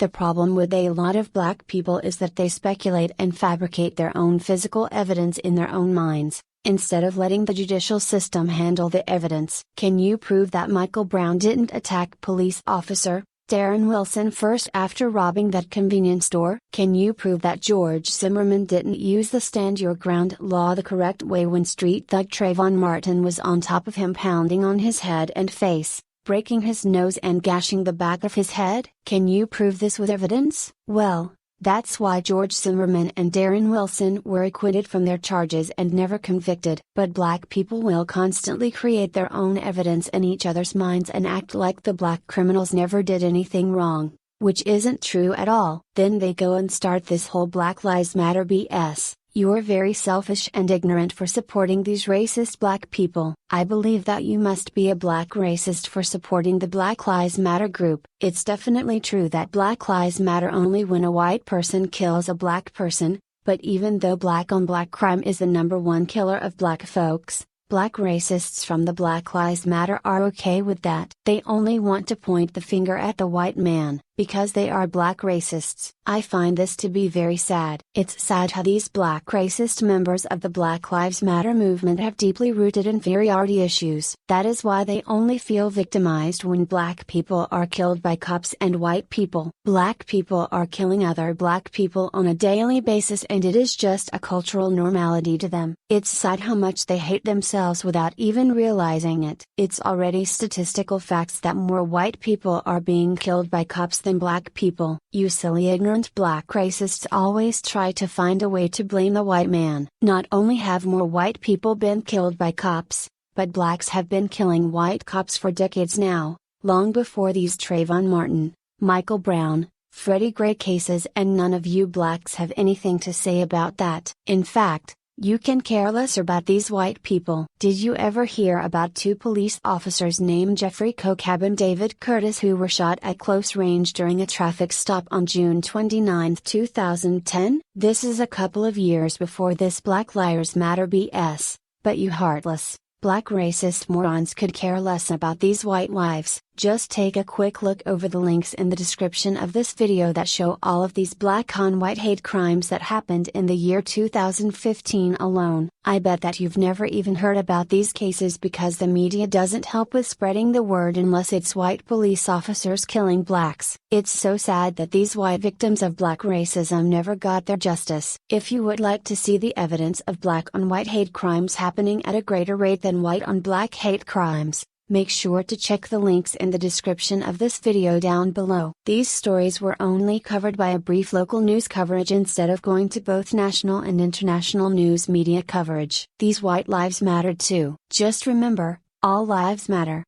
The problem with a lot of black people is that they speculate and fabricate their own physical evidence in their own minds, instead of letting the judicial system handle the evidence. Can you prove that Michael Brown didn't attack police officer Darren Wilson first after robbing that convenience store? Can you prove that George Zimmerman didn't use the stand your ground law the correct way when street thug Trayvon Martin was on top of him, pounding on his head and face, breaking his nose and gashing the back of his head? Can you prove this with evidence? Well, that's why George Zimmerman and Darren Wilson were acquitted from their charges and never convicted. But black people will constantly create their own evidence in each other's minds and act like the black criminals never did anything wrong, which isn't true at all. Then they go and start this whole Black Lives Matter BS. You're very selfish and ignorant for supporting these racist black people. I believe that you must be a black racist for supporting the Black Lives Matter group. It's definitely true that Black Lives Matter only when a white person kills a black person, but even though black on black crime is the #1 killer of black folks, black racists from the Black Lives Matter are okay with that. They only want to point the finger at the white man, because they are black racists. I find this to be very sad. It's sad how these black racist members of the Black Lives Matter movement have deeply rooted inferiority issues. That is why they only feel victimized when black people are killed by cops and white people. Black people are killing other black people on a daily basis and it is just a cultural normality to them. It's sad how much they hate themselves without even realizing it. It's already statistical facts that more white people are being killed by cops than black people. You silly ignorant black racists always try to find a way to blame the white man. Not only have more white people been killed by cops, but blacks have been killing white cops for decades now, long before these Trayvon Martin, Michael Brown, Freddie Gray cases, and none of you blacks have anything to say about that. In fact, you can care less about these white people. Did you ever hear about 2 police officers named Jeffrey Kokab and David Curtis who were shot at close range during a traffic stop on June 29, 2010? This is a couple of years before this Black Lives Matter BS, but you heartless, black racist morons could care less about these white lives. Just take a quick look over the links in the description of this video that show all of these black on white hate crimes that happened in the year 2015 alone. I bet that you've never even heard about these cases because the media doesn't help with spreading the word unless it's white police officers killing blacks. It's so sad that these white victims of black racism never got their justice. If you would like to see the evidence of black on white hate crimes happening at a greater rate than white on black hate crimes, make sure to check the links in the description of this video down below. These stories were only covered by a brief local news coverage instead of going to both national and international news media coverage. These white lives matter too. Just remember, all lives matter.